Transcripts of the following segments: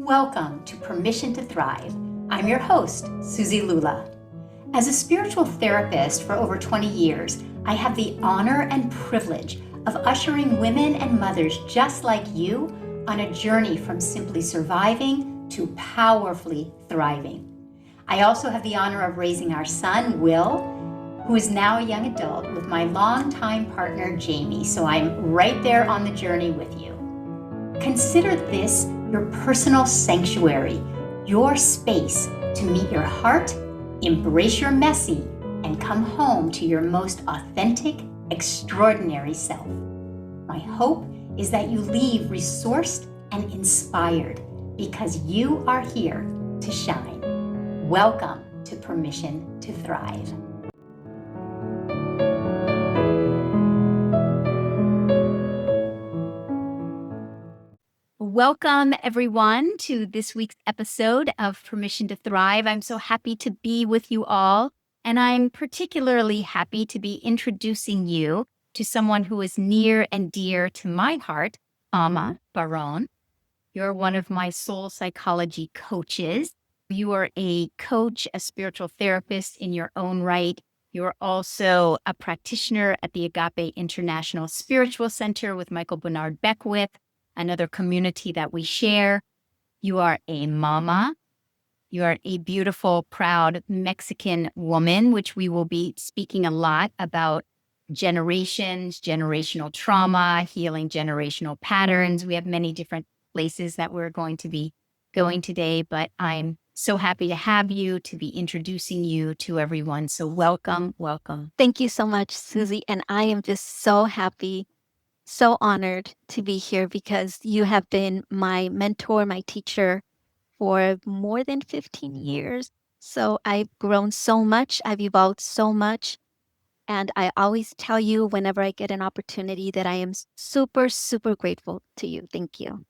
Welcome to Permission to Thrive. I'm your host, Suzi Lula. As a spiritual therapist for over 20 years, I have the honor and privilege of ushering women and mothers just like you on a journey from simply surviving to powerfully thriving. I also have the honor of raising our son, Will, who is now a young adult, with my longtime partner, Jamie, so I'm right there on the journey with you. Consider this your personal sanctuary, your space to meet your heart, embrace your messy, and come home to your most authentic, extraordinary self. My hope is that you leave resourced and inspired because you are here to shine. Welcome to Permission to Thrive. Welcome, everyone, to this week's episode of Permission to Thrive. I'm so happy to be with you all, and I'm particularly happy to be introducing you to someone who is near and dear to my heart, Ama Baron. You're one of my soul psychology coaches. You are a coach, a spiritual therapist in your own right. You're also a practitioner at the Agape International Spiritual Center with Michael Bernard Beckwith, another community that we share. You are a mama. You are a beautiful, proud Mexican woman, which we will be speaking a lot about generations, generational trauma, healing generational patterns. We have many different places that we're going to be going today, but I'm so happy to have you, to be introducing you to everyone. So welcome, welcome. Thank you so much, Suzi. And I am just so happy, so honored to be here because you have been my mentor, my teacher for more than 15 years. So I've grown so much, I've evolved so much. And I always tell you whenever I get an opportunity that I am super, super grateful to you. Thank you.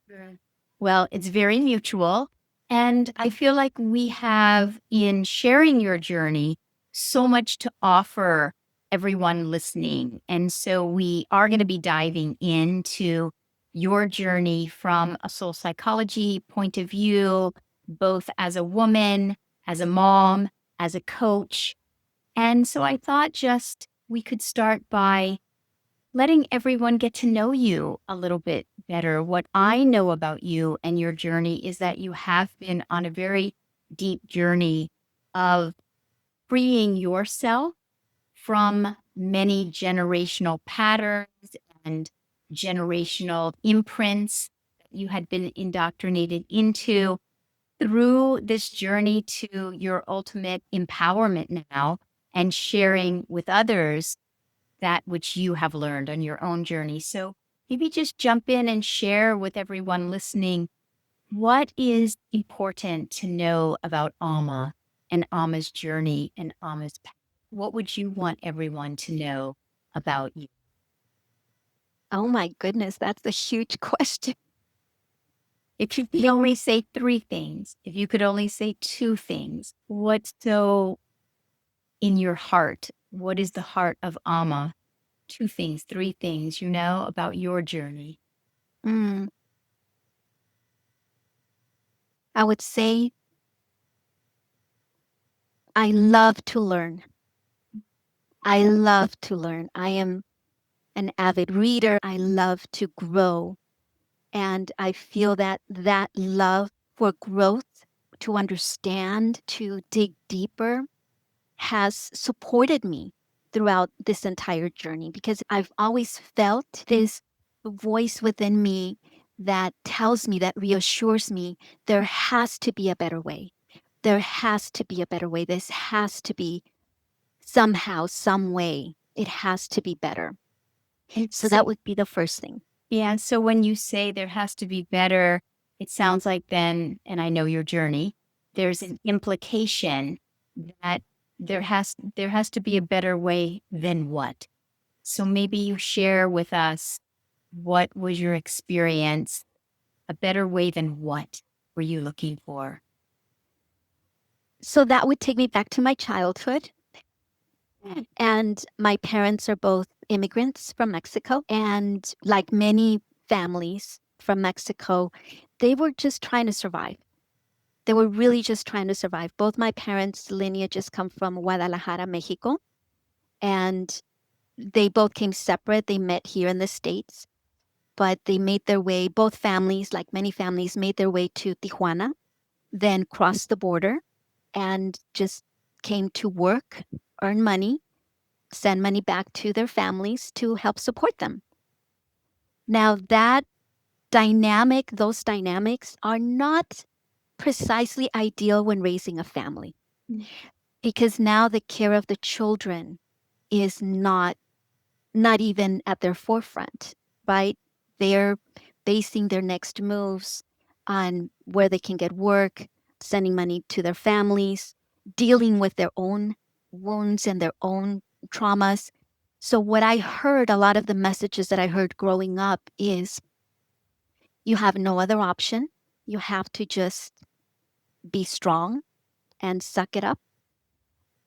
Well, it's very mutual. And I feel like we have, in sharing your journey, so much to offer everyone listening. And so we are going to be diving into your journey from a soul psychology point of view, both as a woman, as a mom, as a coach. And so I thought just we could start by letting everyone get to know you a little bit better. What I know about you and your journey is that you have been on a very deep journey of freeing yourself from many generational patterns and generational imprints that you had been indoctrinated into through this journey to your ultimate empowerment now and sharing with others that which you have learned on your own journey. So maybe just jump in and share with everyone listening what is important to know about Ama and Ama's journey and Ama's path. What would you want everyone to know about you? Oh my goodness, that's a huge question. If you could only say three things, if you could only say two things, what's so in your heart? What is the heart of Ama? Two things, three things, about your journey. I would say I love to learn. I love to learn. I am an avid reader. I love to grow. And I feel that that love for growth, to understand, to dig deeper, has supported me throughout this entire journey because I've always felt this voice within me that tells me, that reassures me, there has to be a better way. There has to be a better way. This has to be somehow, some way. It has to be better. So that would be the first thing. Yeah. So when you say there has to be better, it sounds like then, and I know your journey, there's an implication that there has to be a better way than what. So maybe you share with us, what was your experience? A better way than what were you looking for? So that would take me back to my childhood. And my parents are both immigrants from Mexico. And like many families from Mexico, they were just trying to survive. They were really just trying to survive. Both my parents' lineages come from Guadalajara, Mexico, and they both came separate. They met here in the States, but they made their way, both families, like many families, made their way to Tijuana, then crossed the border and just came to work, earn money, send money back to their families to help support them. Now, those dynamics are not precisely ideal when raising a family because now the care of the children is not even at their forefront, right? They're basing their next moves on where they can get work, sending money to their families, dealing with their own wounds and their own traumas. So, what I heard, a lot of the messages that I heard growing up is you have no other option. You have to just be strong and suck it up.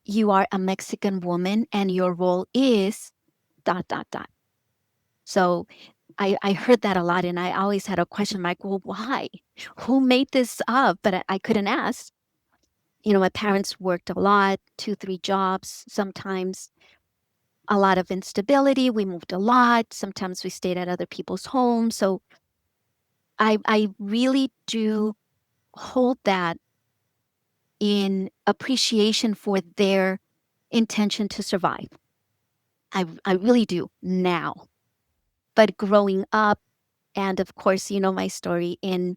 You are a Mexican woman and your role is dot, dot, dot. So I heard that a lot and I always had a question like, well, why? Who made this up? But I couldn't ask. You know, my parents worked a lot, two, three jobs, sometimes a lot of instability. We moved a lot. Sometimes we stayed at other people's homes. So I really do hold that in appreciation for their intention to survive. I really do now. But growing up, and of course, you know my story in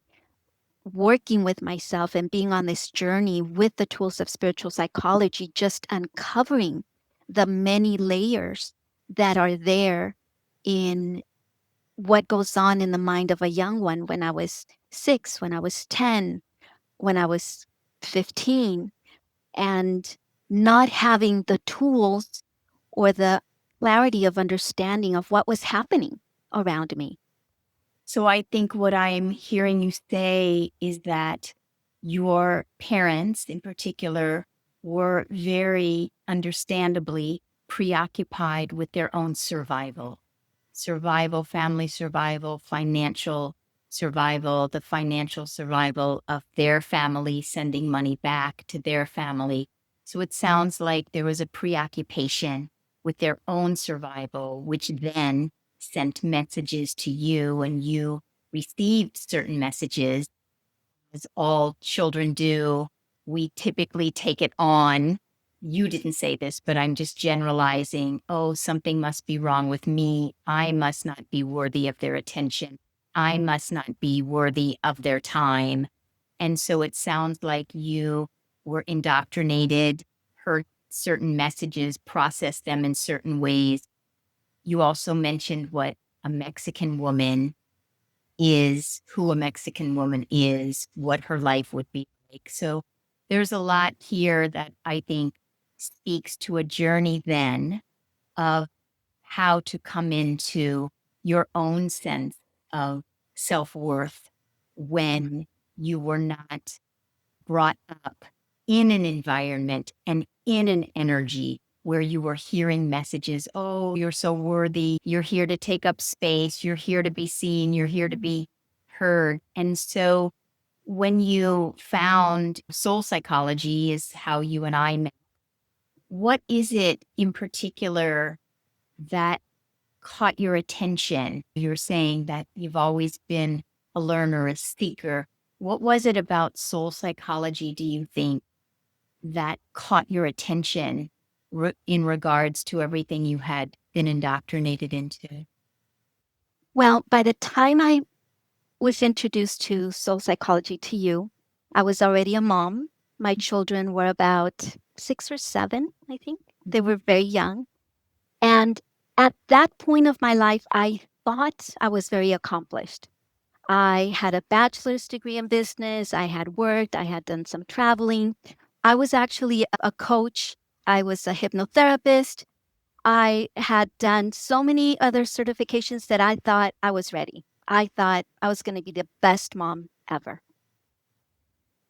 working with myself and being on this journey with the tools of spiritual psychology, just uncovering the many layers that are there in what goes on in the mind of a young one when I was 6, when I was 10, when I was 15, and not having the tools or the clarity of understanding of what was happening around me. So I think what I'm hearing you say is that your parents, in particular, were very understandably preoccupied with their own survival, family survival, financial survival, the financial survival of their family, sending money back to their family. So it sounds like there was a preoccupation with their own survival, which then sent messages to you and you received certain messages, as all children do. We typically take it on. You didn't say this, but I'm just generalizing. Oh, something must be wrong with me. I must not be worthy of their attention. I must not be worthy of their time. And so it sounds like you were indoctrinated, heard certain messages, processed them in certain ways. You also mentioned what a Mexican woman is, who a Mexican woman is, what her life would be like. So there's a lot here that I think speaks to a journey then of how to come into your own sense of self worth when you were not brought up in an environment and in an energy where you were hearing messages, oh, you're so worthy. You're here to take up space. You're here to be seen. You're here to be heard. And so when you found soul psychology is how you and I met, what is it in particular that caught your attention? You're saying that you've always been a learner, a seeker. What was it about soul psychology, do you think, that caught your attention in regards to everything you had been indoctrinated into? Well, by the time I was introduced to soul psychology to you, I was already a mom. My children were about 6 or 7, I think. They were very young. And at that point of my life, I thought I was very accomplished. I had a bachelor's degree in business. I had worked. I had done some traveling. I was actually a coach. I was a hypnotherapist. I had done so many other certifications that I thought I was ready. I thought I was going to be the best mom ever.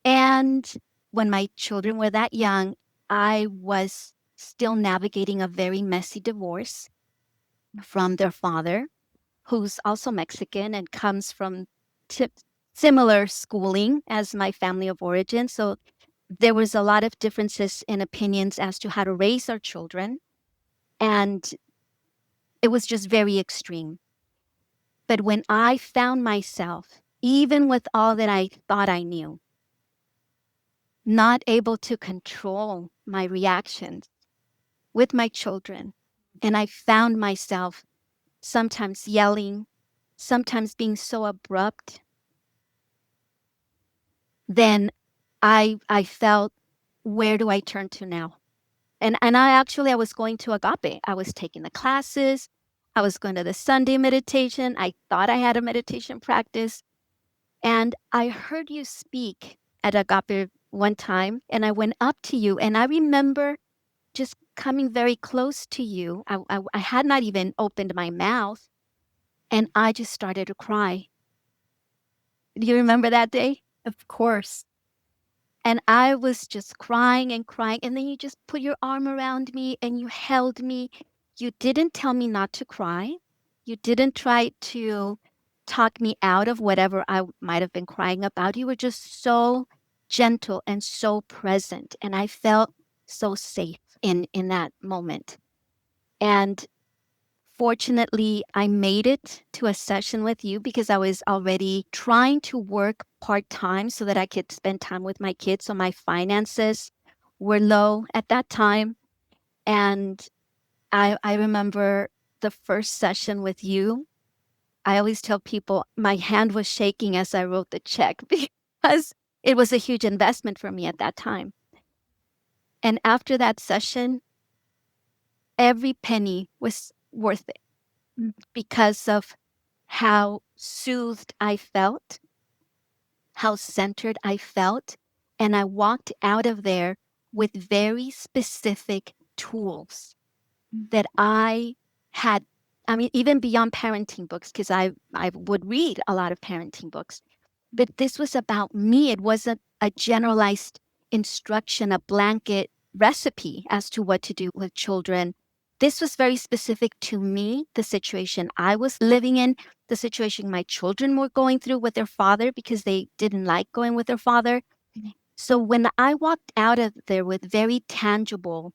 And when my children were that young, I was still navigating a very messy divorce from their father, who's also Mexican and comes from similar schooling as my family of origin. So there was a lot of differences in opinions as to how to raise our children. And it was just very extreme. But when I found myself, even with all that I thought I knew, not able to control my reactions with my children, and I found myself sometimes yelling, sometimes being so abrupt, then I felt, where do I turn to now? And I was going to Agape. I was taking the classes. I was going to the Sunday meditation. I thought I had a meditation practice. And I heard you speak at Agape one time, and I went up to you, and I remember just coming very close to you. I had not even opened my mouth, and I just started to cry. Do you remember that day? Of course. And I was just crying and crying. And then you just put your arm around me and you held me. You didn't tell me not to cry. You didn't try to talk me out of whatever I might have been crying about. You were just so gentle and so present. And I felt so safe in that moment. And fortunately, I made it to a session with you because I was already trying to work part time so that I could spend time with my kids. So my finances were low at that time. And I remember the first session with you. I always tell people my hand was shaking as I wrote the check because it was a huge investment for me at that time. And after that session, every penny was worth it because of how soothed I felt, how centered I felt. And I walked out of there with very specific tools that I had. I mean, even beyond parenting books, because I would read a lot of parenting books, but this was about me. It wasn't a generalized instruction, a blanket recipe as to what to do with children. This was very specific to me, the situation I was living in, the situation my children were going through with their father because they didn't like going with their father. So when I walked out of there with very tangible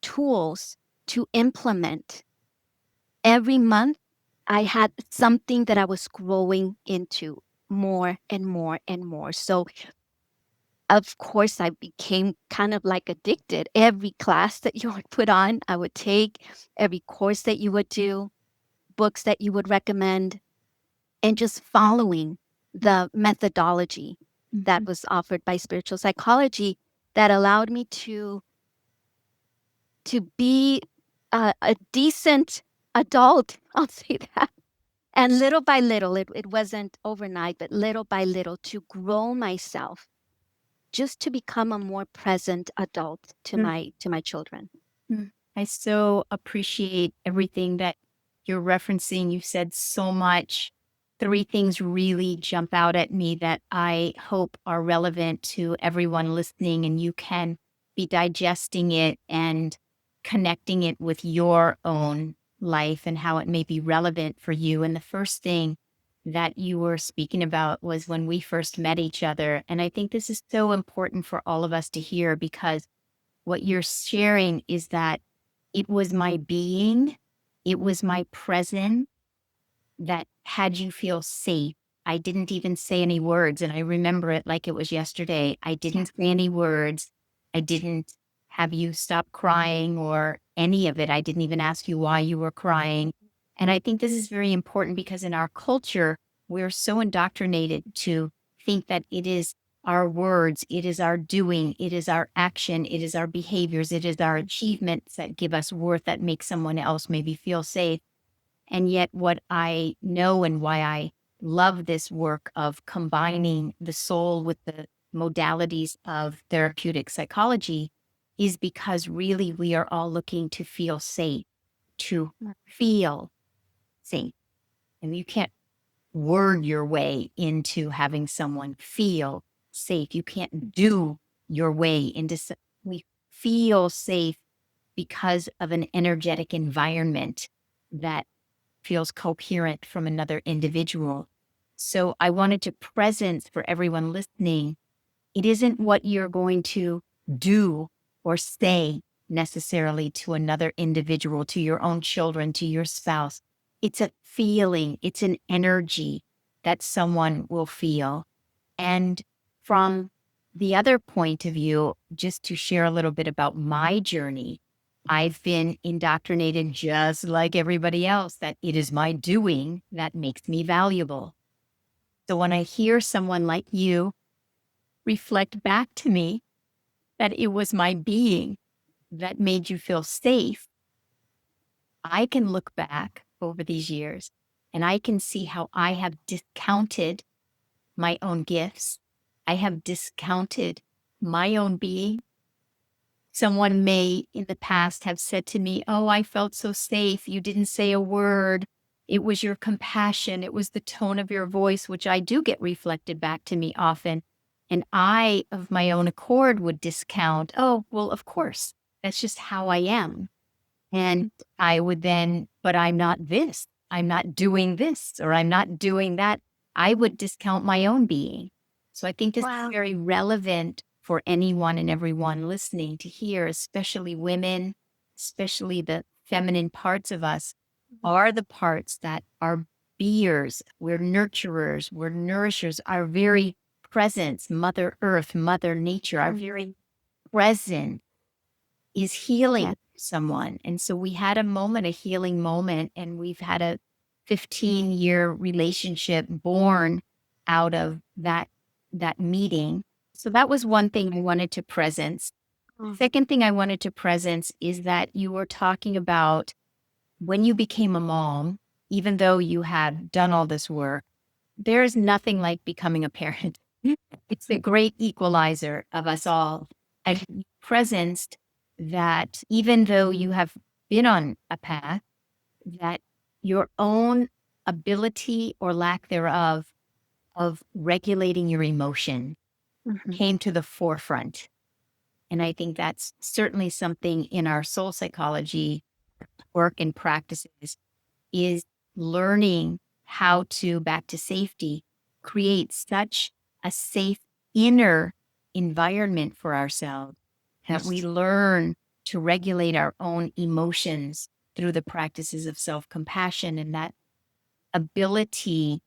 tools to implement, every month I had something that I was growing into more and more and more. So of course I became kind of like addicted. Every class that you would put on, I would take, every course that you would do, books that you would recommend, and just following the methodology that was offered by spiritual psychology that allowed me to be a decent adult. I'll say that. And little by little, it wasn't overnight, but little by little to grow myself just to become a more present adult to my children. I so appreciate everything that you're referencing. You said so much. Three things really jump out at me that I hope are relevant to everyone listening, and you can be digesting it and connecting it with your own life and how it may be relevant for you. And the first thing that you were speaking about was when we first met each other. And I think this is so important for all of us to hear, because what you're sharing is that it was my being, it was my presence that had you feel safe. I didn't even say any words. And I remember it like it was yesterday. I didn't say any words. I didn't have you stop crying or any of it. I didn't even ask you why you were crying. And I think this is very important because in our culture, we're so indoctrinated to think that it is our words, it is our doing, it is our action, it is our behaviors, it is our achievements that give us worth, that make someone else maybe feel safe. And yet, what I know and why I love this work of combining the soul with the modalities of therapeutic psychology is because really we are all looking to feel safe, to feel safe. And you can't word your way into having someone feel safe. You can't do your way into, we feel safe because of an energetic environment that feels coherent from another individual. So I wanted to presence for everyone listening. It isn't what you're going to do or say necessarily to another individual, to your own children, to your spouse. It's a feeling, it's an energy that someone will feel. And from the other point of view, just to share a little bit about my journey, I've been indoctrinated just like everybody else that it is my doing that makes me valuable. So when I hear someone like you reflect back to me that it was my being that made you feel safe, I can look back over these years and I can see how I have discounted my own gifts. I have discounted my own being. Someone may in the past have said to me, "Oh, I felt so safe. You didn't say a word. It was your compassion. It was the tone of your voice," which I do get reflected back to me often. And I, of my own accord, would discount, "Oh, well, of course. That's just how I am." And I would then, but I'm not this, I'm not doing this, or I'm not doing that. I would discount my own being. So I think this is Wow. very relevant for anyone and everyone listening to hear, especially women, especially the feminine parts of us are the parts that are beers, we're nurturers, we're nourishers, our very presence, Mother Earth, Mother Nature, our very presence is healing Yes. someone. And so we had a moment, a healing moment, and we've had a 15-year relationship born out of that meeting. So that was one thing I wanted to presence. Mm. Second thing I wanted to presence is that you were talking about when you became a mom, even though you had done all this work, there's nothing like becoming a parent. It's the great equalizer of us all. And you presenced that even though you have been on a path, that your own ability or lack thereof of regulating your emotion Mhm. came to the forefront. And I think that's certainly something in our soul psychology work and practices is learning how to, back to safety, create such a safe inner environment for ourselves that we learn to regulate our own emotions through the practices of self compassion and that ability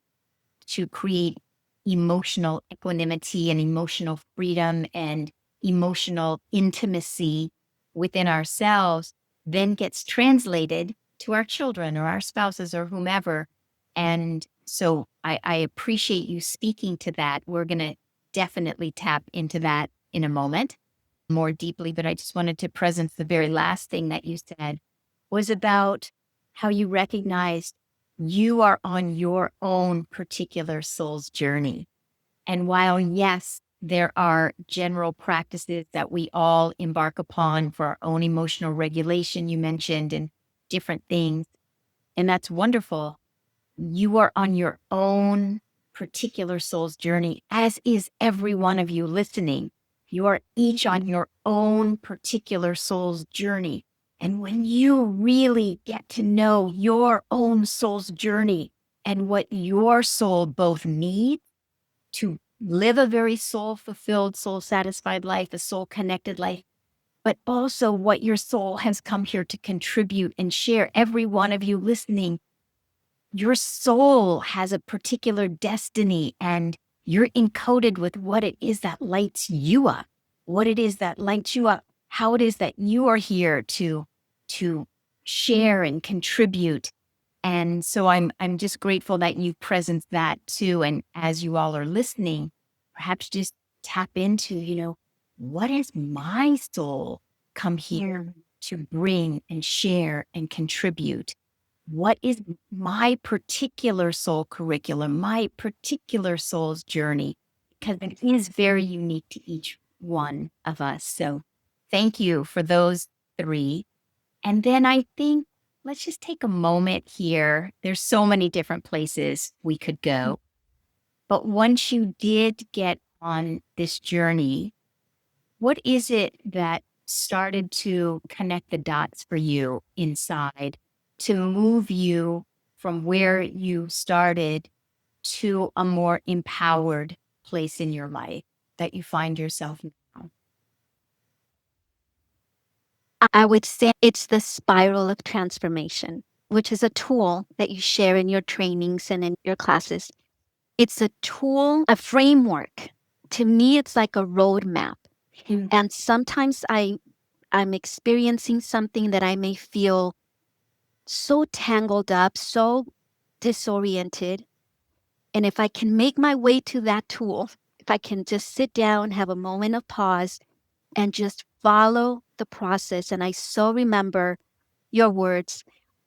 to create emotional equanimity and emotional freedom and emotional intimacy within ourselves then gets translated to our children or our spouses or whomever. And so I appreciate you speaking to that. We're going to definitely tap into that in a moment more deeply, but I just wanted to present the very last thing that you said was about how you recognized you are on your own particular soul's journey. And while, yes, there are general practices that we all embark upon for our own emotional regulation, you mentioned, and different things, and that's wonderful. You are on your own particular soul's journey, as is every one of you listening. You are each on your own particular soul's journey. And when you really get to know your own soul's journey and what your soul both needs to live a very soul fulfilled, soul satisfied life, a soul connected life, but also what your soul has come here to contribute and share, every one of you listening, your soul has a particular destiny and you're encoded with what it is that lights you up, what it is that lights you up, how it is that you are here to share and contribute. And so I'm just grateful that you present that too. And as you all are listening, perhaps just tap into, what is my soul come here to bring and share and contribute? What is my particular soul curriculum, my particular soul's journey? Because it is very unique to each one of us. So thank you for those three. And then I think let's just take a moment here. There's so many different places we could go. But once you did get on this journey, what is it that started to connect the dots for you inside to move you from where you started to a more empowered place in your life that you find yourself now? I would say it's the spiral of transformation, which is a tool that you share in your trainings and in your classes. It's a tool, a framework. To me, it's like a roadmap. Mm. And sometimes I'm experiencing something that I may feel so tangled up, so disoriented. And if I can make my way to that tool, if I can just sit down, have a moment of pause, and just follow the process. And I so remember your words,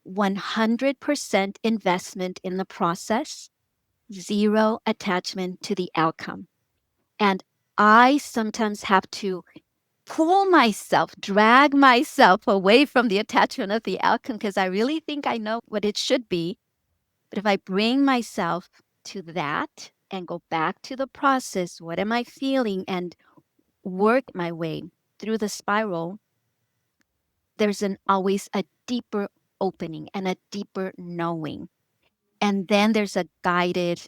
100% investment in the process, zero attachment to the outcome. And I sometimes have to pull myself, drag myself away from the attachment of the outcome because I really think I know what it should be. But if I bring myself to that and go back to the process, what am I feeling, and work my way through the spiral, there's always a deeper opening and a deeper knowing. And then there's a guided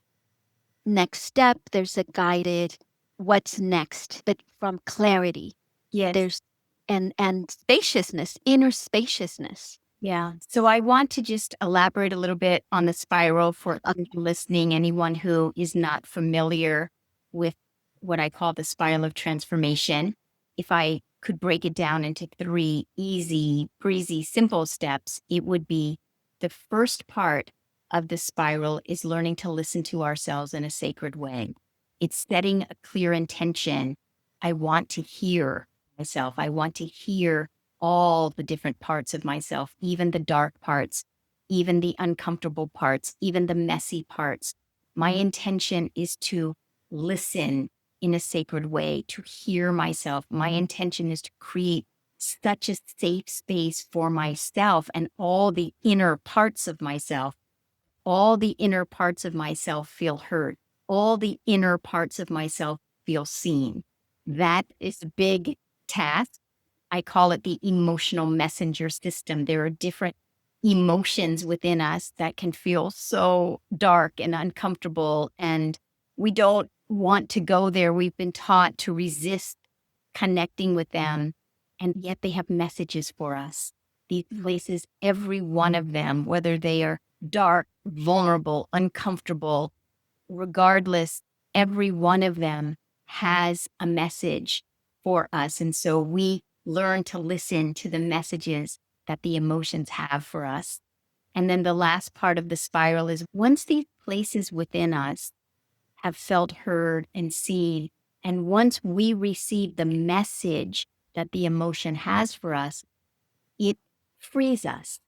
next step, there's a guided what's next, but from clarity. Yes. There's and spaciousness, inner spaciousness. Yeah. So I want to just elaborate a little bit on the spiral for Uh, anyone listening, anyone who is not familiar with what I call the spiral of transformation. If I could break it down into three easy, breezy, simple steps, it would be the first part of the spiral is learning to listen to ourselves in a sacred way. It's setting a clear intention. I want to hear myself. I want to hear all the different parts of myself, even the dark parts, even the uncomfortable parts, even the messy parts. My intention is to listen in a sacred way, to hear myself. My intention is to create such a safe space for myself and all the inner parts of myself. All the inner parts of myself feel heard. All the inner parts of myself feel seen. That is a big task. I call it the emotional messenger system. There are different emotions within us that can feel so dark and uncomfortable, and we don't want to go there. We've been taught to resist connecting with them, and yet they have messages for us. These places, every one of them, whether they are dark, vulnerable, uncomfortable, regardless, every one of them has a message for us. And so we learn to listen to the messages that the emotions have for us. And then the last part of the spiral is once these places within us have felt heard and seen, and once we receive the message that the emotion has for us, it frees us.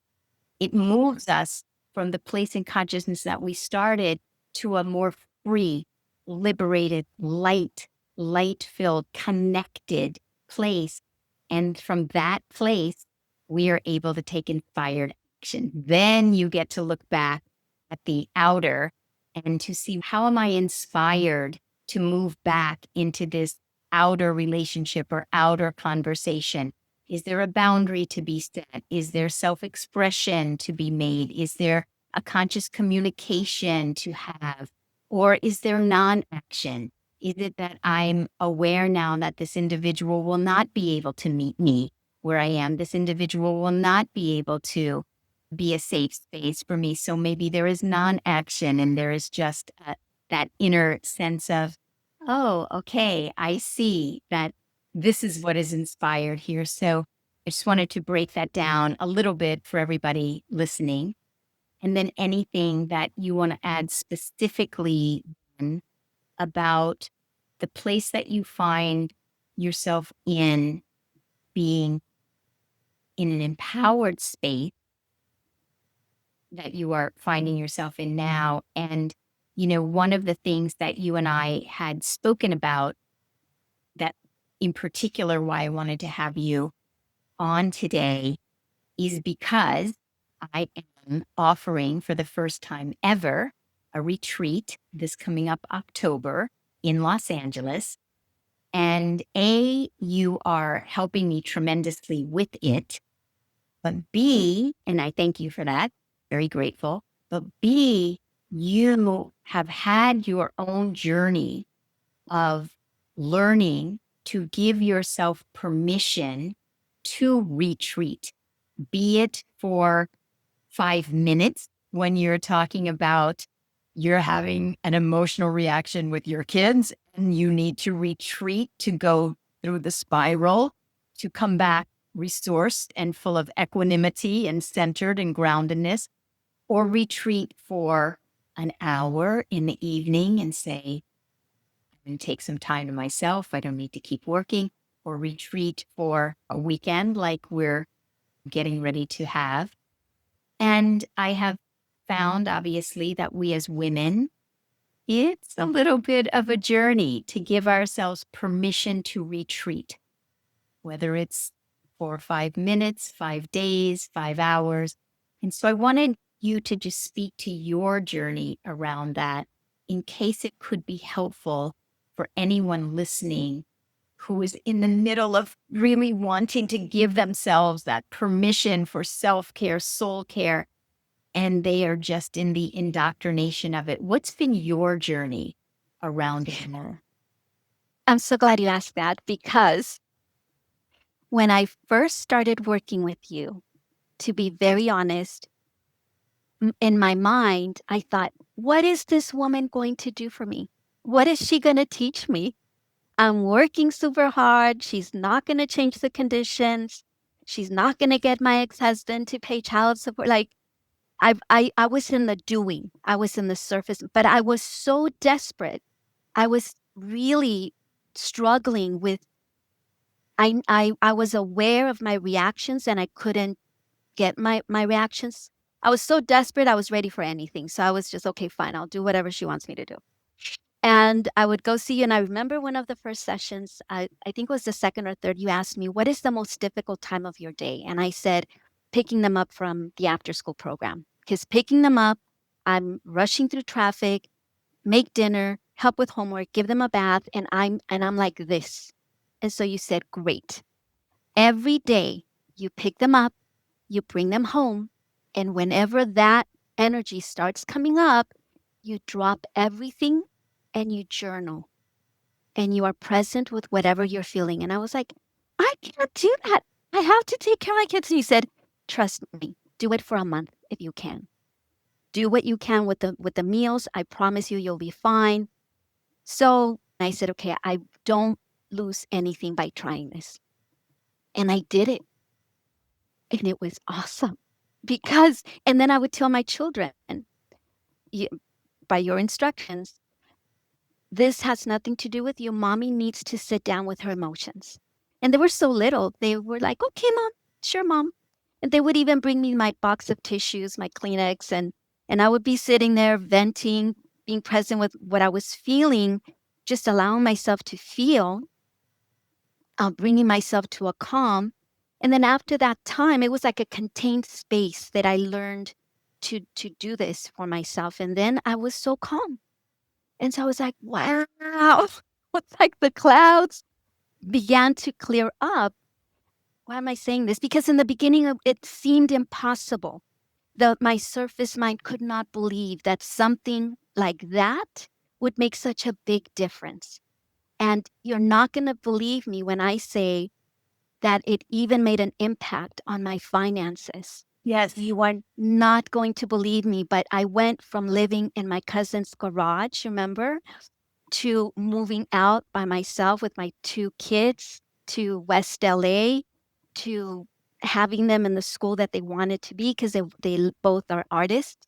It moves us from the place in consciousness that we started to a more free, liberated, light filled, connected place. And from that place, we are able to take inspired action. Then you get to look back at the outer and to see, how am I inspired to move back into this outer relationship or outer conversation? Is there a boundary to be set? Is there self expression to be made? Is there a conscious communication to have? Or is there non action? Is it that I'm aware now that this individual will not be able to meet me where I am? This individual will not be able to be a safe space for me. So maybe there is non action and there is just that inner sense of, oh, okay, I see that this is what is inspired here. So I just wanted to break that down a little bit for everybody listening. And then anything that you want to add specifically then about the place that you find yourself in, being in an empowered space that you are finding yourself in now. And, one of the things that you and I had spoken about, that in particular, why I wanted to have you on today, is because I am offering for the first time ever a retreat this coming up October in Los Angeles. And A, you are helping me tremendously with it. But B, and I thank you for that, very grateful. But B, you have had your own journey of learning to give yourself permission to retreat, be it for 5 minutes when you're talking about you're having an emotional reaction with your kids and you need to retreat to go through the spiral to come back resourced and full of equanimity and centered and groundedness, or retreat for an hour in the evening and say, I'm going to take some time to myself. I don't need to keep working, or retreat for a weekend like we're getting ready to have. And I have found, obviously, that we as women, it's a little bit of a journey to give ourselves permission to retreat, whether it's for 5 minutes, 5 days, 5 hours. And so I wanted you to just speak to your journey around that in case it could be helpful for anyone listening who is in the middle of really wanting to give themselves that permission for self-care, soul care, and they are just in the indoctrination of it. What's been your journey around it? I'm so glad you asked that because when I first started working with you, to be very honest, in my mind, I thought, what is this woman going to do for me? What is she going to teach me? I'm working super hard. She's not going to change the conditions. She's not going to get my ex-husband to pay child support. Like I was in the doing. I was in the surface, but I was so desperate. I was really struggling with I was aware of my reactions and I couldn't get my reactions. I was so desperate, I was ready for anything. So I was just, okay, fine, I'll do whatever she wants me to do. And I would go see you. And I remember one of the first sessions, I think it was the second or third, you asked me, what is the most difficult time of your day? And I said, picking them up from the after school program. Because picking them up, I'm rushing through traffic, make dinner, help with homework, give them a bath, and I'm like this. And so you said, great. Every day you pick them up, you bring them home, and whenever that energy starts coming up, you drop everything and you journal and you are present with whatever you're feeling. And I was like, I can't do that. I have to take care of my kids. And you said, trust me, do it for a month if you can. Do what you can with the meals. I promise you, you'll be fine. So I said, okay, I don't lose anything by trying this. And I did it. And it was awesome because, and then I would tell my children, you, by your instructions, this has nothing to do with you. Mommy needs to sit down with her emotions. And they were so little, they were like, okay, mom, sure, mom. And they would even bring me my box of tissues, my Kleenex, and I would be sitting there venting, being present with what I was feeling, just allowing myself to feel, bringing myself to a calm. And then after that time, it was like a contained space that I learned to do this for myself. And then I was so calm. And so I was like, wow, it's like the clouds began to clear up. Why am I saying this? Because in the beginning, it seemed impossible. My surface mind could not believe that something like that would make such a big difference. And you're not going to believe me when I say that it even made an impact on my finances. Yes. You are not going to believe me, but I went from living in my cousin's garage, remember, to moving out by myself with my two kids to West LA, to having them in the school that they wanted to be because they both are artists.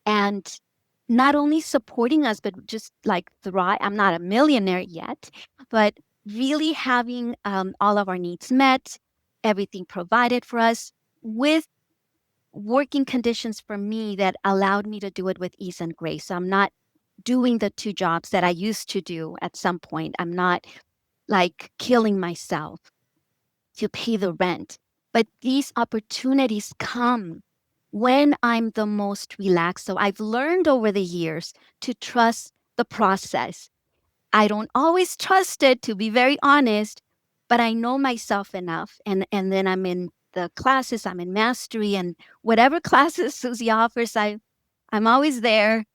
And not only supporting us, but just like thrive. I'm not a millionaire yet, but really having all of our needs met, everything provided for us with working conditions for me that allowed me to do it with ease and grace. So I'm not doing the two jobs that I used to do at some point. I'm not like killing myself to pay the rent. But these opportunities come when I'm the most relaxed. So I've learned over the years to trust the process. I don't always trust it, to be very honest, but I know myself enough. And then I'm in the classes, I'm in mastery, and whatever classes Suzi offers, I'm always there.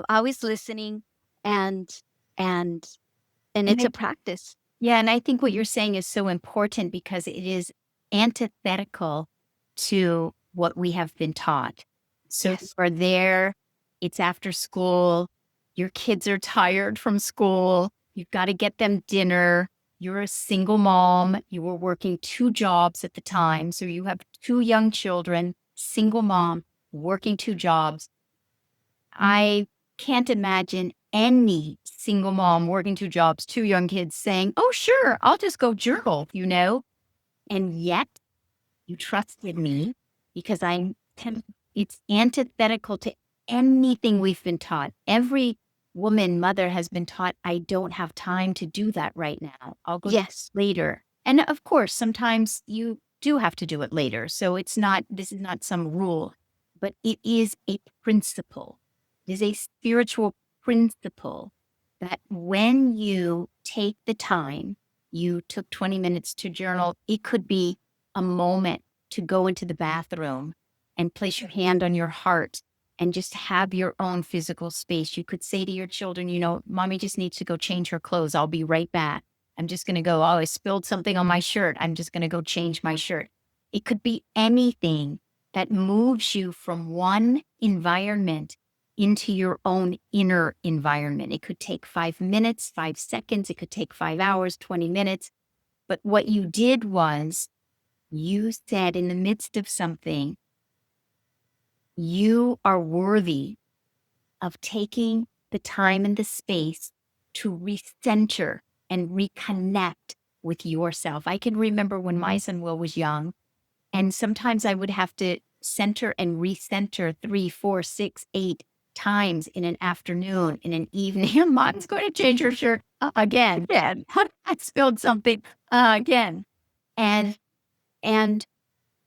always listening, and and and And it's I a practice. Yeah, and I think what you're saying is so important because it is antithetical to what we have been taught. So you Yes. are there, it's after school, your kids are tired from school, you've got to get them dinner. You're a single mom, you were working two jobs at the time. So you have two young children, single mom, working two jobs. I can't imagine any single mom working two jobs, two young kids saying, "Oh, sure, I'll just go journal," you know? And yet you trusted me because it's antithetical to anything we've been taught. Every woman, mother has been taught, I don't have time to do that right now. I'll go do Yes. it later. And of course, sometimes you do have to do it later. So this is not some rule, but it is a principle. It is a spiritual principle that when you take the time, you took 20 minutes to journal, it could be a moment to go into the bathroom and place your hand on your heart and just have your own physical space. You could say to your children, you know, mommy just needs to go change her clothes. I'll be right back. I'm just going to go. Oh, I spilled something on my shirt. I'm just going to go change my shirt. It could be anything that moves you from one environment into your own inner environment. It could take 5 minutes, 5 seconds. It could take 5 hours, 20 minutes. But what you did was you said in the midst of something, you are worthy of taking the time and the space to recenter and reconnect with yourself. I can remember when my son Will was young, and sometimes I would have to center and recenter 3, 4, 6, 8 times in an afternoon, in an evening. Mom's going to change her shirt again. Again. I spilled something again. And and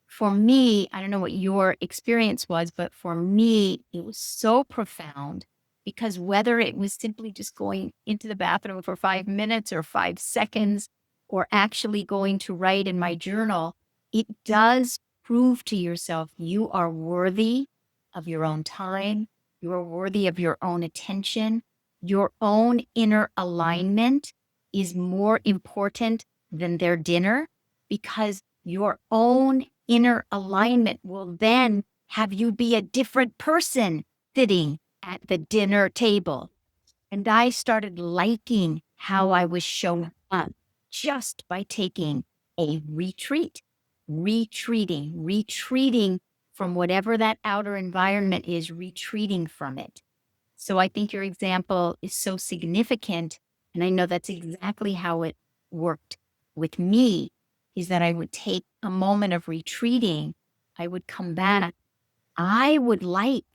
for me, I don't know what your experience was, but for me, it was so profound because whether it was simply just going into the bathroom for 5 minutes or 5 seconds, or actually going to write in my journal, it does prove to yourself you are worthy of your own time. You are worthy of your own attention. Your own inner alignment is more important than their dinner because your own inner alignment will then have you be a different person sitting at the dinner table. And I started liking how I was showing up just by taking a retreating from whatever that outer environment is, retreating from it. So I think your example is so significant. And I know that's exactly how it worked with me, is that I would take a moment of retreating. I would come back. I would like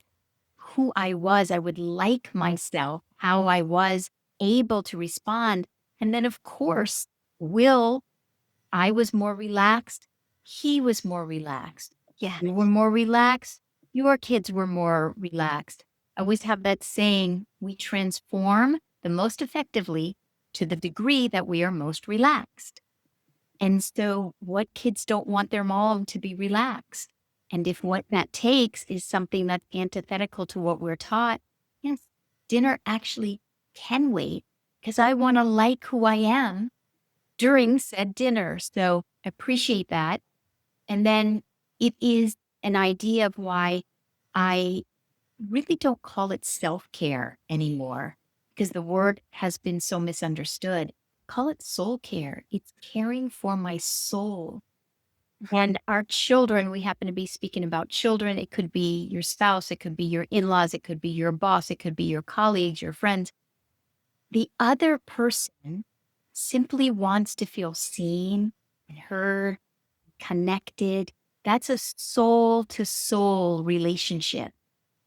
who I was. I would like myself, how I was able to respond. And then, of course, Will, I was more relaxed. He was more relaxed. Yes. You were more relaxed. Your kids were more relaxed. I always have that saying, we transform the most effectively to the degree that we are most relaxed. And so, what kids don't want their mom to be relaxed? And if what that takes is something that's antithetical to what we're taught, yes, dinner actually can wait because I want to like who I am during said dinner. So, appreciate that. And then it is an idea of why I really don't call it self care anymore because the word has been so misunderstood. Call it soul care. It's caring for my soul. And our children, we happen to be speaking about children. It could be your spouse, it could be your in laws, it could be your boss, it could be your colleagues, your friends. The other person simply wants to feel seen and heard, connected. That's a soul to soul relationship.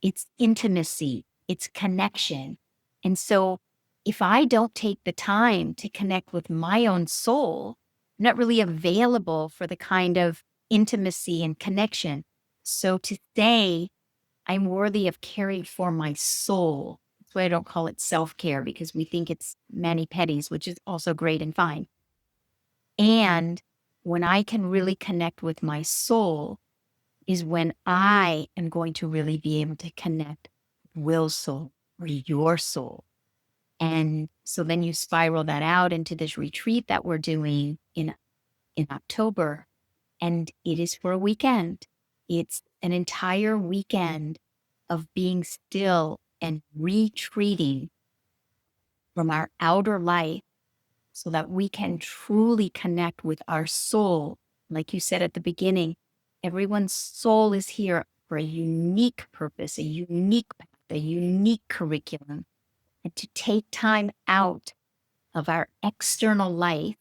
It's intimacy, it's connection. And so if I don't take the time to connect with my own soul, I'm not really available for the kind of intimacy and connection. So to say I'm worthy of caring for my soul, that's why I don't call it self-care because we think it's mani-pedis, which is also great and fine. And when I can really connect with my soul, is when I am going to really be able to connect with Will's soul. for your soul. And so then you spiral that out into this retreat that we're doing in October. And it is for a weekend. It's an entire weekend of being still and retreating from our outer life so that we can truly connect with our soul. Like you said at the beginning, everyone's soul is here for a unique purpose, a unique path, a unique curriculum. And to take time out of our external life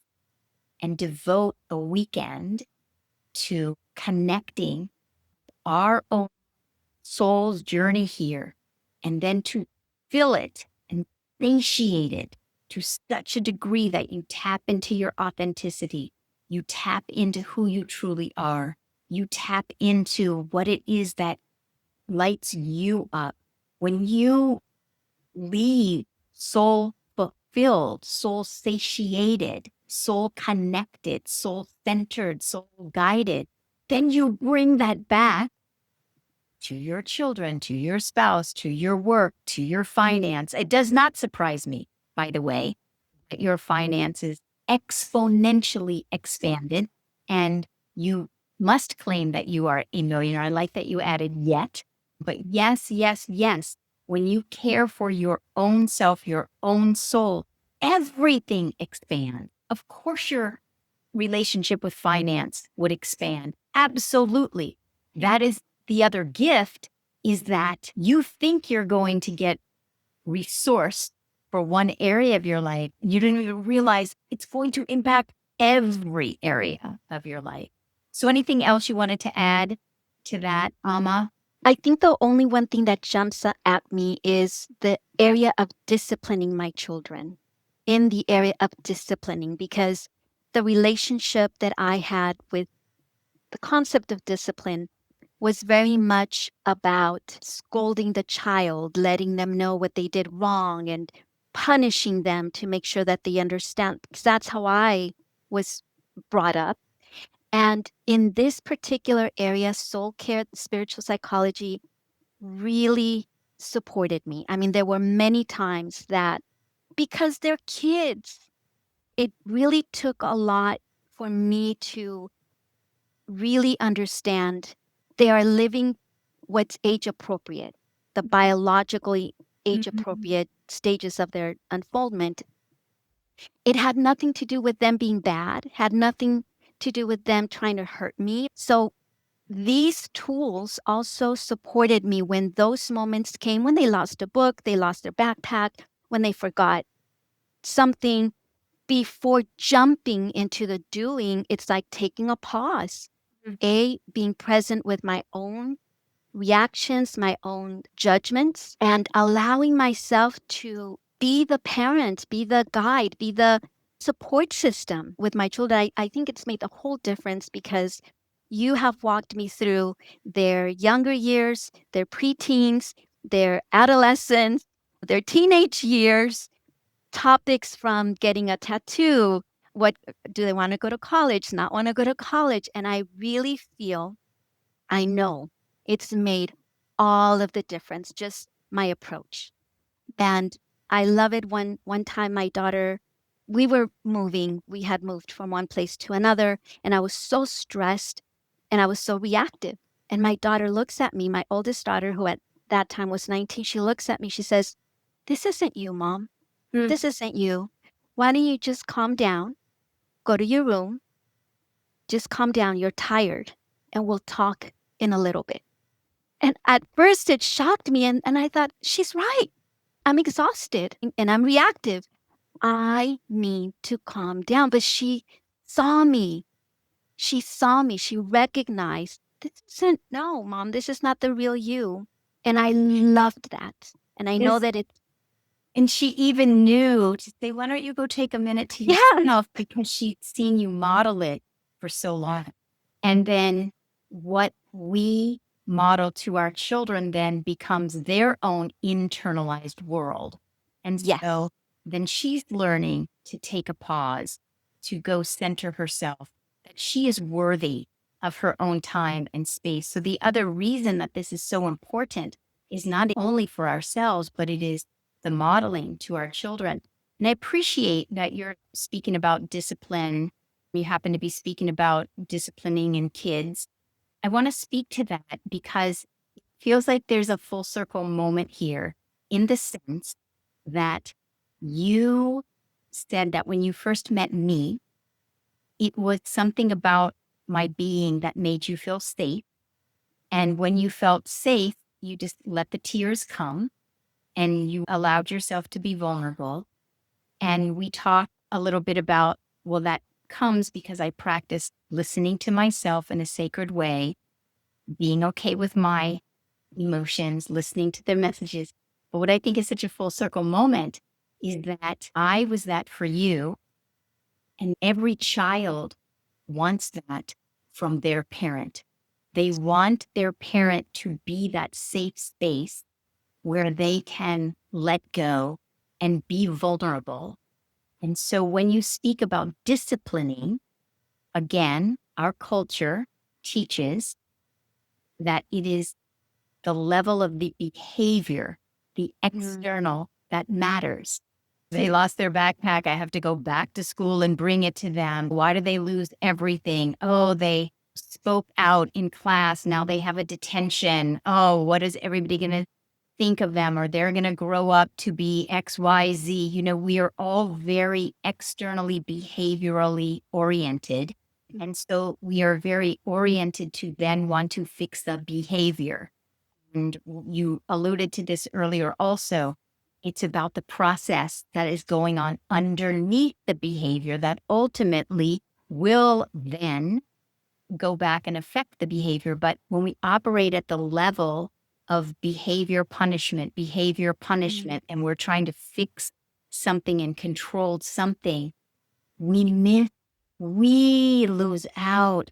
and devote a weekend to connecting our own soul's journey here, and then to fill it and satiate it to such a degree that you tap into your authenticity, you tap into who you truly are, you tap into what it is that lights you up. When you leave soul fulfilled, soul satiated, soul connected, soul centered, soul guided, then you bring that back to your children, to your spouse, to your work, to your finance. It does not surprise me, by the way, that your finances exponentially expanded and you must claim that you are a millionaire. I like that you added yet, but yes, yes, yes. When you care for your own self, your own soul, everything expands. Of course, your relationship with finance would expand. Absolutely. That is the other gift, is that you think you're going to get resourced for one area of your life. You didn't even realize it's going to impact every area of your life. So anything else you wanted to add to that, Ama? I think the only one thing that jumps at me is the area of disciplining my children, in the area of disciplining, because the relationship that I had with the concept of discipline was very much about scolding the child, letting them know what they did wrong and punishing them to make sure that they understand, because that's how I was brought up. And in this particular area, soul care, spiritual psychology really supported me. I mean, there were many times that, because they're kids, it really took a lot for me to really understand they are living what's age appropriate, the biologically age appropriate stages of their unfoldment. It had nothing to do with them being bad, had nothing to do with them trying to hurt me. So these tools also supported me when those moments came, when they lost a book, they lost their backpack, when they forgot something. Before jumping into the doing, it's like taking a pause, being present with my own reactions, my own judgments, and allowing myself to be the parent, be the guide, be the support system with my children. I think it's made a whole difference because you have walked me through their younger years, their preteens, their adolescence, their teenage years, topics from getting a tattoo. What do they want to go to college? Not want to go to college? And I really feel, I know it's made all of the difference, just my approach. And I love it. One time my daughter, we had moved from one place to another, and I was so stressed and I was so reactive. And my daughter looks at me, my oldest daughter, who at that time was 19, she looks at me, she says, "This isn't you, Mom. This isn't you. Why don't you just calm down, go to your room, just calm down. You're tired, and we'll talk in a little bit." And at first it shocked me, and I thought, she's right. I'm exhausted and I'm reactive. I need to calm down. But she saw me. She saw me. She recognized, this isn't, no, Mom, this is not the real you. And I loved that. And I know Yes. that it, And she even knew to say, why don't you go take a minute to yeah, yourself? Because she'd seen you model it for so long. And then what we model to our children then becomes their own internalized world. And yes, so then she's learning to take a pause, to go center herself, that she is worthy of her own time and space. So the other reason that this is so important is not only for ourselves, but it is the modeling to our children. And I appreciate that you're speaking about discipline. You happen to be speaking about disciplining in kids. I want to speak to that because it feels like there's a full circle moment here in the sense that you said that when you first met me, it was something about my being that made you feel safe. And when you felt safe, you just let the tears come and you allowed yourself to be vulnerable. And we talked a little bit about, well, that comes because I practiced listening to myself in a sacred way, being okay with my emotions, listening to their messages. But what I think is such a full circle moment is that I was that for you. And every child wants that from their parent. They want their parent to be that safe space where they can let go and be vulnerable. And so when you speak about disciplining, again, our culture teaches that it is the level of the behavior, the external that matters. They lost their backpack. I have to go back to school and bring it to them. Why did they lose everything? Oh, they spoke out in class. Now they have a detention. Oh, what is everybody going to think of them? Or they're going to grow up to be XYZ. You know, we are all very externally behaviorally oriented. And so we are very oriented to then want to fix the behavior. And you alluded to this earlier also. It's about the process that is going on underneath the behavior that ultimately will then go back and affect the behavior. But when we operate at the level of behavior punishment, and we're trying to fix something and control something, we lose out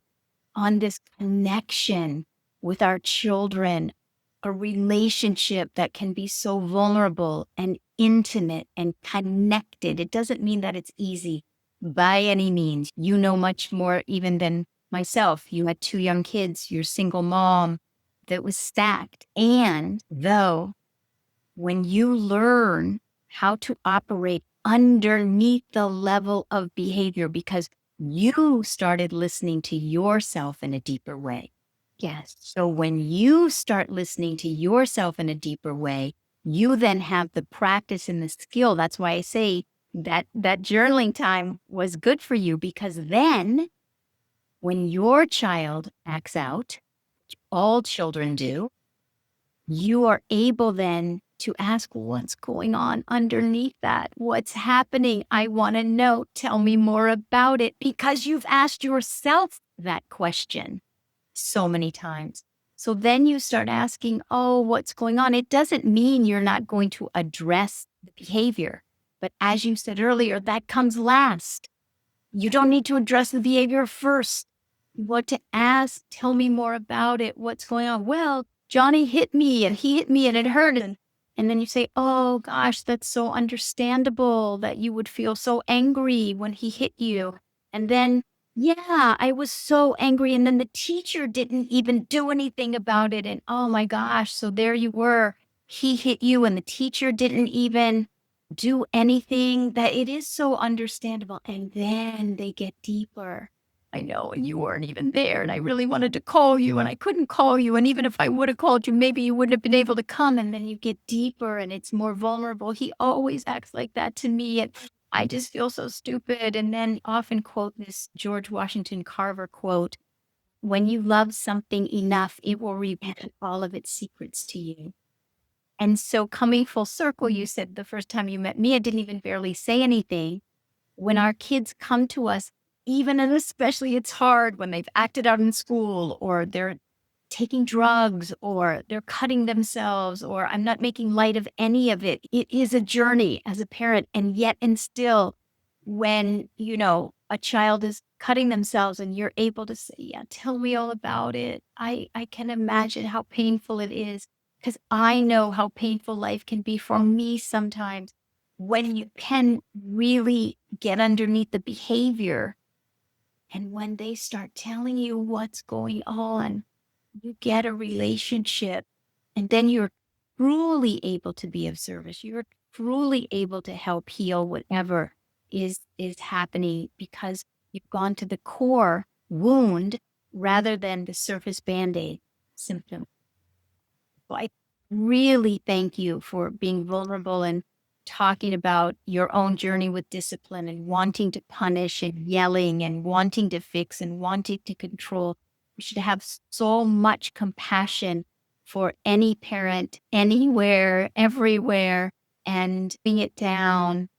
on this connection with our children, a relationship that can be so vulnerable and intimate and connected. It doesn't mean that it's easy by any means. You know much more even than myself. You had 2 young kids, you're a single mom that was stacked. And though when you learn how to operate underneath the level of behavior because you started listening to yourself in a deeper way. Yes. So when you start listening to yourself in a deeper way, you then have the practice and the skill. That's why I say that journaling time was good for you, because then when your child acts out, which all children do, you are able then to ask, what's going on underneath that? What's happening? I want to know. Tell me more about it, because you've asked yourself that question so many times. So then you start asking, oh, what's going on? It doesn't mean you're not going to address the behavior. But as you said earlier, that comes last. You don't need to address the behavior first. What to ask, tell me more about it. What's going on? Well, Johnny hit me and he hit me and it hurt. And then you say, oh gosh, that's so understandable that you would feel so angry when he hit you. And then, yeah, I was so angry. And then the teacher didn't even do anything about it. And oh my gosh, so there you were. He hit you and the teacher didn't even do anything. That it is so understandable. And then they get deeper. I know, and you weren't even there, and I really wanted to call you, and I couldn't call you, and even if I would have called you, maybe you wouldn't have been able to come, and then you get deeper, and it's more vulnerable. He always acts like that to me, and I just feel so stupid. And then often quote this George Washington Carver quote, when you love something enough, it will reveal all of its secrets to you. And so coming full circle, you said the first time you met me, I didn't even barely say anything. When our kids come to us, even and especially it's hard when they've acted out in school, or they're taking drugs, or they're cutting themselves, or I'm not making light of any of it. It is a journey as a parent. And yet, and still, when, you know, a child is cutting themselves and you're able to say, yeah, tell me all about it. I can imagine how painful it is, because I know how painful life can be for me sometimes. When you can really get underneath the behavior, and when they start telling you what's going on, you get a relationship, and then you're truly able to be of service. You're truly able to help heal whatever is happening because you've gone to the core wound rather than the surface band-aid symptom. So I really thank you for being vulnerable and talking about your own journey with discipline and wanting to punish and yelling and wanting to fix and wanting to control. We should have so much compassion for any parent, anywhere, everywhere, and bring it down,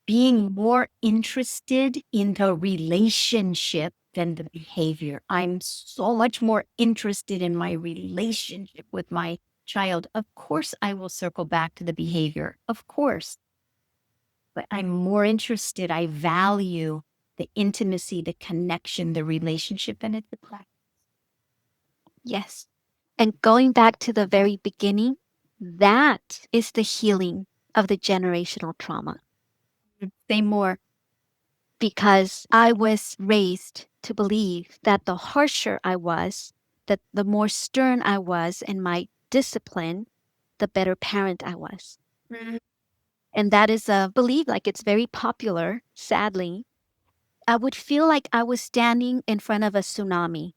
being more interested in the relationship than the behavior. I'm so much more interested in my relationship with my child. Of course, I will circle back to the behavior, of course, but I'm more interested. I value the intimacy, the connection, the relationship, and it's the practice. Yes. And going back to the very beginning, that is the healing of the generational trauma. Say more. Because I was raised to believe that the harsher I was, that the more stern I was in my discipline, the better parent I was. Mm. And that is a belief, like it's very popular, sadly. I would feel like I was standing in front of a tsunami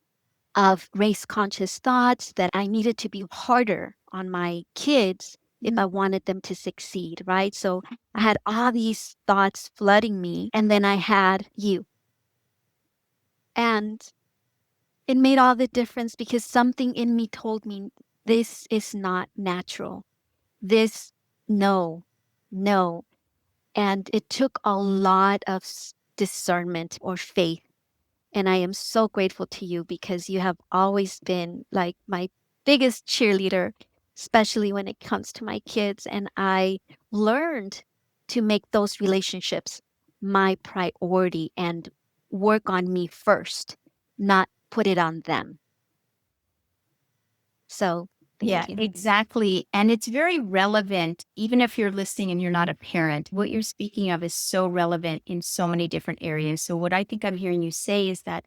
of race conscious thoughts that I needed to be harder on my kids if I wanted them to succeed, right? So I had all these thoughts flooding me, and then I had you. And it made all the difference because something in me told me this is not natural. This, no, no. And it took a lot of discernment or faith. And I am so grateful to you because you have always been like my biggest cheerleader, especially when it comes to my kids. And I learned to make those relationships my priority and work on me first, not put it on them. So Yeah, thank you. exactly. And it's very relevant, even if you're listening and you're not a parent. What you're speaking of is so relevant in so many different areas. So, what I think I'm hearing you say is that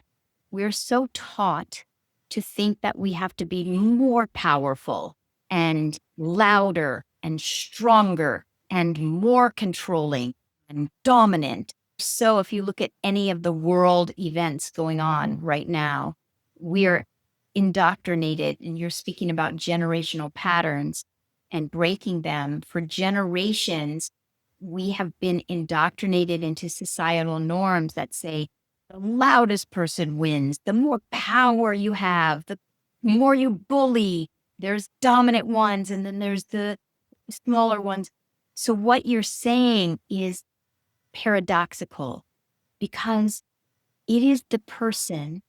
we're so taught to think that we have to be more powerful and louder and stronger and more controlling and dominant. So, if you look at any of the world events going on right now, we're indoctrinated, and you're speaking about generational patterns and breaking them. For generations, we have been indoctrinated into societal norms that say the loudest person wins, the more power you have, the more you bully. There's dominant ones, and then there's the smaller ones. So, what you're saying is paradoxical because it is the person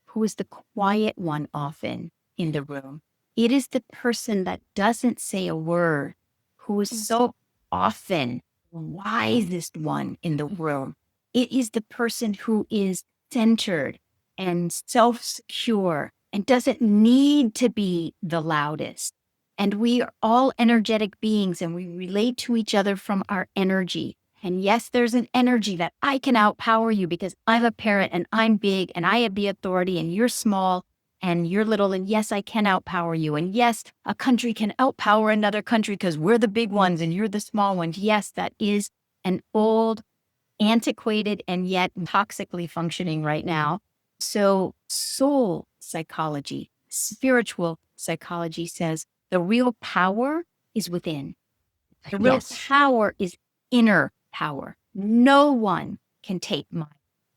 who is the quiet one often in the room. It is the person that doesn't say a word, who is so often the wisest one in the room. It is the person who is centered and self secure and doesn't need to be the loudest. And we are all energetic beings and we relate to each other from our energy. And yes, there's an energy that I can outpower you because I'm a parent and I'm big and I have the authority and you're small and you're little. And yes, I can outpower you. And yes, a country can outpower another country because we're the big ones and you're the small ones. Yes, that is an old, antiquated, and yet toxically functioning right now. So, soul psychology, spiritual psychology says the real power is within. The real Yes. power is inner power. No one can take my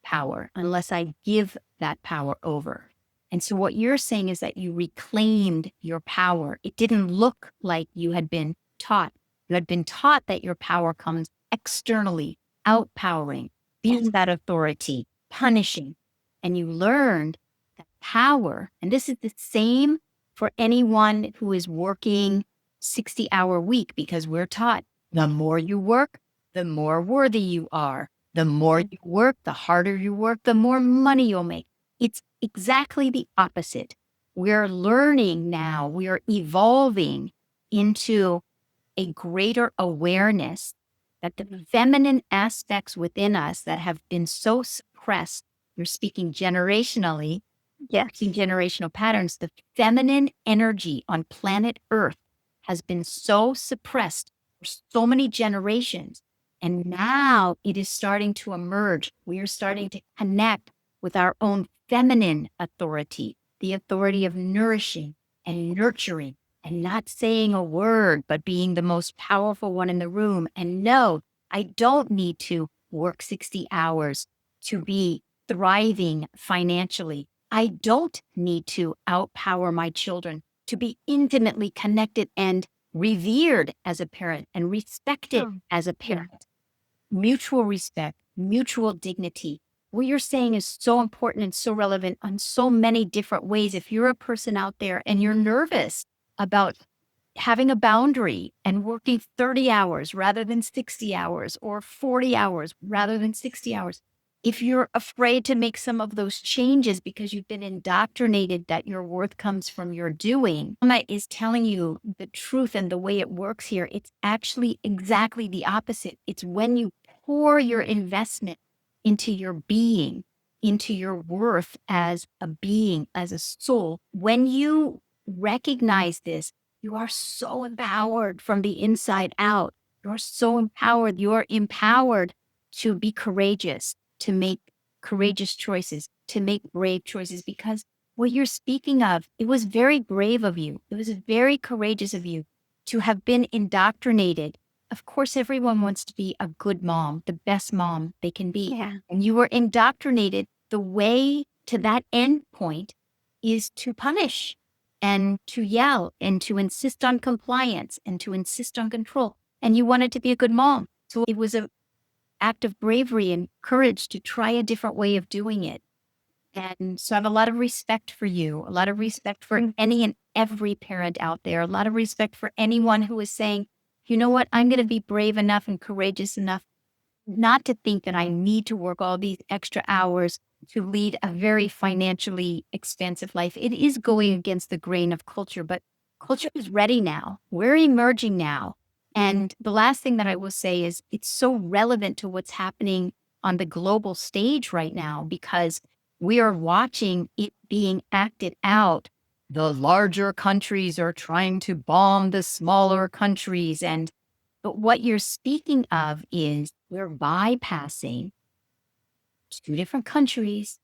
power unless I give that power over. And so what you're saying is that you reclaimed your power. It didn't look like you had been taught. You had been taught that your power comes externally, outpowering, being that authority, punishing. And you learned that power, and this is the same for anyone who is working 60-hour week because we're taught the more you work, the more worthy you are. The more you work, the harder you work, the more money you'll make. It's exactly the opposite. We're learning now, we are evolving into a greater awareness that the feminine aspects within us that have been so suppressed, you're speaking generationally, Yes. generational patterns, the feminine energy on planet Earth has been so suppressed for so many generations. And now it is starting to emerge. We are starting to connect with our own feminine authority, the authority of nourishing and nurturing and not saying a word, but being the most powerful one in the room. And no, I don't need to work 60 hours to be thriving financially. I don't need to outpower my children to be intimately connected and revered as a parent and respected as a parent. Mutual respect, mutual dignity. What you're saying is so important and so relevant on so many different ways. If you're a person out there and you're nervous about having a boundary and working 30 hours rather than 60 hours or 40 hours rather than 60 hours, if you're afraid to make some of those changes because you've been indoctrinated that your worth comes from your doing, Mama is telling you the truth and the way it works here. It's actually exactly the opposite. It's when you pour your investment into your being, into your worth as a being, as a soul, when you recognize this, you are so empowered from the inside out. You're so empowered. You're empowered to be courageous, to make courageous choices, to make brave choices, because what you're speaking of, it was very brave of you. It was very courageous of you to have been indoctrinated. Of course, everyone wants to be a good mom, the best mom they can be. Yeah. And you were indoctrinated. The way to that end point is to punish and to yell and to insist on compliance and to insist on control. And you wanted to be a good mom. So it was an act of bravery and courage to try a different way of doing it. And so I have a lot of respect for you, a lot of respect for any and every parent out there, a lot of respect for anyone who is saying, you know what, I'm going to be brave enough and courageous enough not to think that I need to work all these extra hours to lead a very financially expansive life. It is going against the grain of culture, but culture is ready now. We're emerging now. And the last thing that I will say is it's so relevant to what's happening on the global stage right now because we are watching it being acted out. The larger countries are trying to bomb the smaller countries. But what you're speaking of is we're bypassing two different countries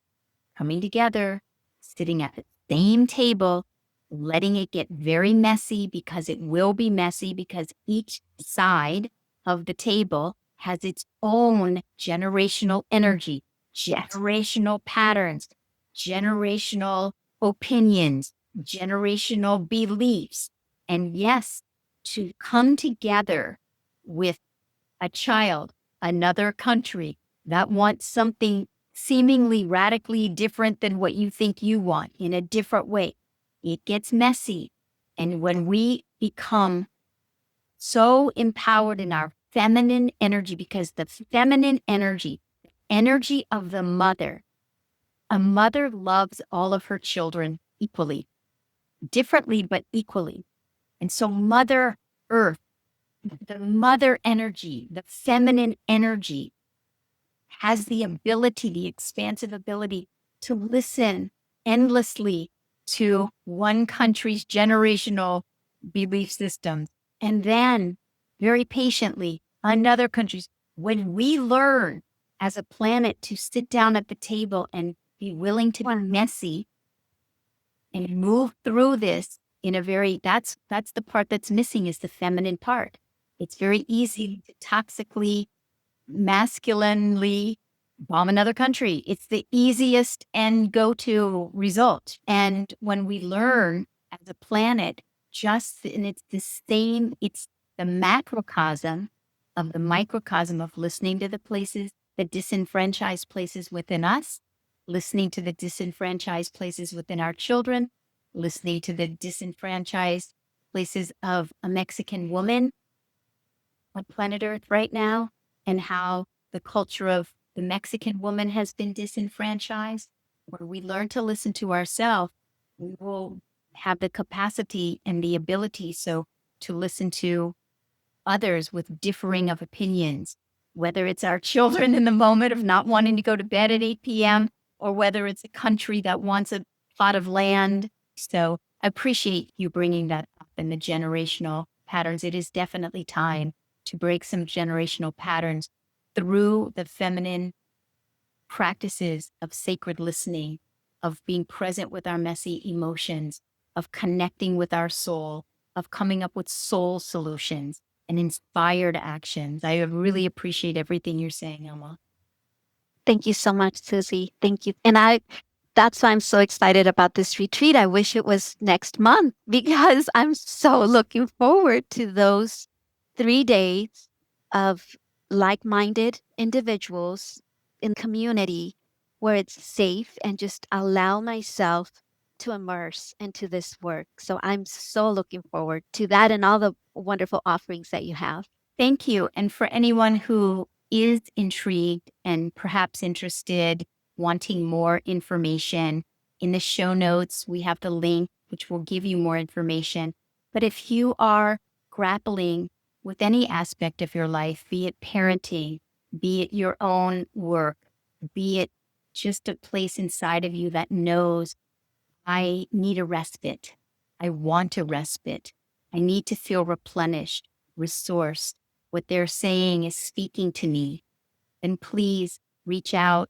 coming together, sitting at the same table, letting it get very messy because it will be messy because each side of the table has its own generational energy, generational patterns, generational opinions, generational beliefs. And yes, to come together with a child, another country that wants something seemingly radically different than what you think you want in a different way. It gets messy. And when we become so empowered in our feminine energy, because the feminine energy of the mother, a mother loves all of her children equally, differently, but equally. And so Mother Earth, the mother energy, the feminine energy has the ability, the expansive ability to listen endlessly to one country's generational belief systems. And then very patiently, another country's. When we learn as a planet to sit down at the table and be willing to be messy and move through this in a very, that's the part that's missing is the feminine part. It's very easy to toxically masculinely bomb another country. It's the easiest and go-to result. And when we learn as a planet, and it's the same, it's the macrocosm of the microcosm of listening to the places, the disenfranchised places within us, listening to the disenfranchised places within our children, listening to the disenfranchised places of a Mexican woman on planet Earth right now, and how the culture of the Mexican woman has been disenfranchised. Where we learn to listen to ourselves, we will have the capacity and the ability to listen to others with differing of opinions, whether it's our children in the moment of not wanting to go to bed at 8 p.m. or whether it's a country that wants a plot of land. So I appreciate you bringing that up and the generational patterns. It is definitely time to break some generational patterns through the feminine practices of sacred listening, of being present with our messy emotions, of connecting with our soul, of coming up with soul solutions and inspired actions. I really appreciate everything you're saying, Emma. Thank you so much, Susie. Thank you. And that's why I'm so excited about this retreat. I wish it was next month because I'm so looking forward to those 3 days of like-minded individuals in community where it's safe and just allow myself to immerse into this work. So I'm so looking forward to that and all the wonderful offerings that you have. Thank you. And for anyone who is intrigued and perhaps interested, wanting more information, in the show notes, we have the link which will give you more information. But if you are grappling with any aspect of your life, be it parenting, be it your own work, be it just a place inside of you that knows, I need a respite. I want a respite. I need to feel replenished, resourced. What they're saying is speaking to me. Then please reach out.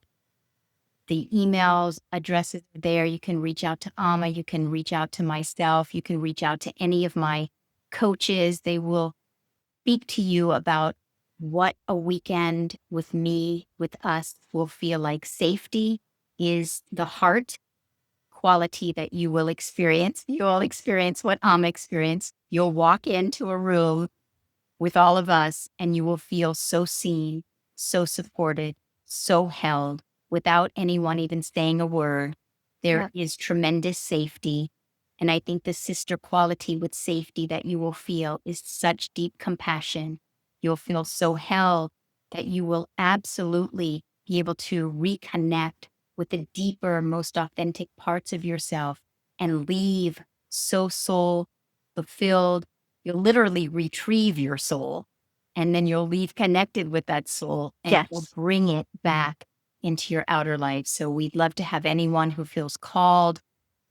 The emails, addresses are there. You can reach out to Amma. You can reach out to myself. You can reach out to any of my coaches. They will speak to you about what a weekend with me, with us, will feel like. Safety is the heart quality that you will experience. You'll experience what I'm experienced. You'll walk into a room with all of us and you will feel so seen, so supported, so held without anyone even saying a word. There is tremendous safety. And I think the sister quality with safety that you will feel is such deep compassion. You'll feel so held that you will absolutely be able to reconnect with the deeper, most authentic parts of yourself and leave so soul fulfilled. You'll literally retrieve your soul and then you'll leave connected with that soul and will bring it back into your outer life. So we'd love to have anyone who feels called,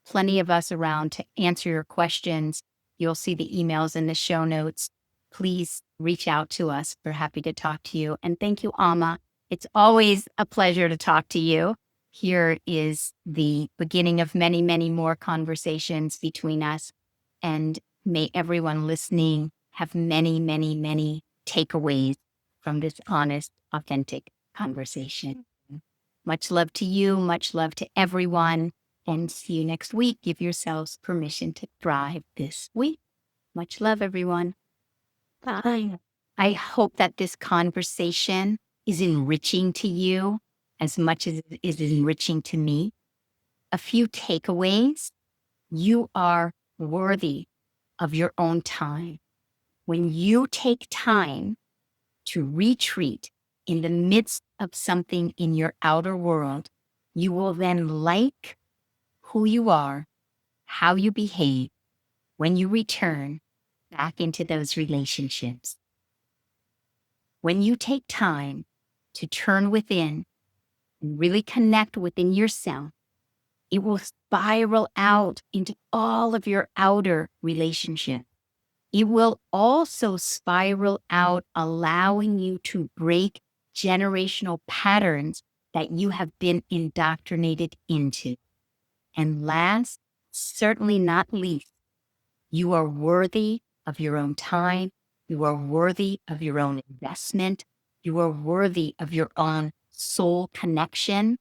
plenty of us around to answer your questions. You'll see the emails in the show notes. Please reach out to us. We're happy to talk to you. And thank you, Amma. It's always a pleasure to talk to you. Here is the beginning of many, many more conversations between us. And may everyone listening have many, many, many takeaways from this honest, authentic conversation. Much love to you. Much love to everyone. And see you next week. Give yourselves permission to thrive this week. Much love, everyone. Bye. I hope that this conversation is enriching to you as much as it is enriching to me. A few takeaways. You are worthy of your own time. When you take time to retreat in the midst of something in your outer world, you will then like who you are, how you behave when you return back into those relationships. When you take time to turn within and really connect within yourself, it will spiral out into all of your outer relationships. It will also spiral out, allowing you to break generational patterns that you have been indoctrinated into. And last, certainly not least, you are worthy of your own time. You are worthy of your own investment. You are worthy of your own soul connection.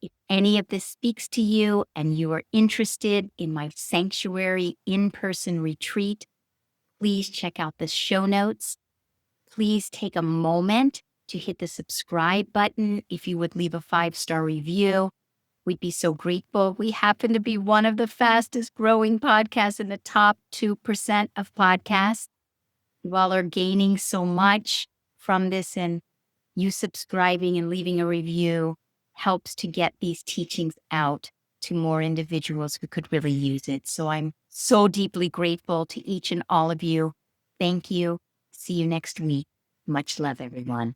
If any of this speaks to you and you are interested in my sanctuary in-person retreat, please check out the show notes. Please take a moment to hit the subscribe button. If you would leave a 5-star review, we'd be so grateful. We happen to be one of the fastest growing podcasts in the top 2% of podcasts. You all are gaining so much from this, and you subscribing and leaving a review helps to get these teachings out to more individuals who could really use it. So I'm so deeply grateful to each and all of you. Thank you. See you next week. Much love, everyone.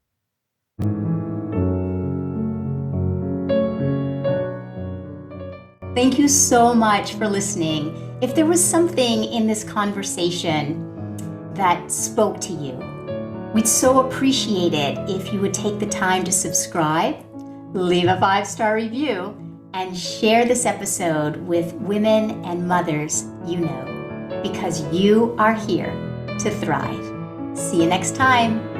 Thank you so much for listening. If there was something in this conversation that spoke to you. We'd so appreciate it if you would take the time to subscribe, leave a 5-star review, and share this episode with women and mothers you know, because you are here to thrive. See you next time.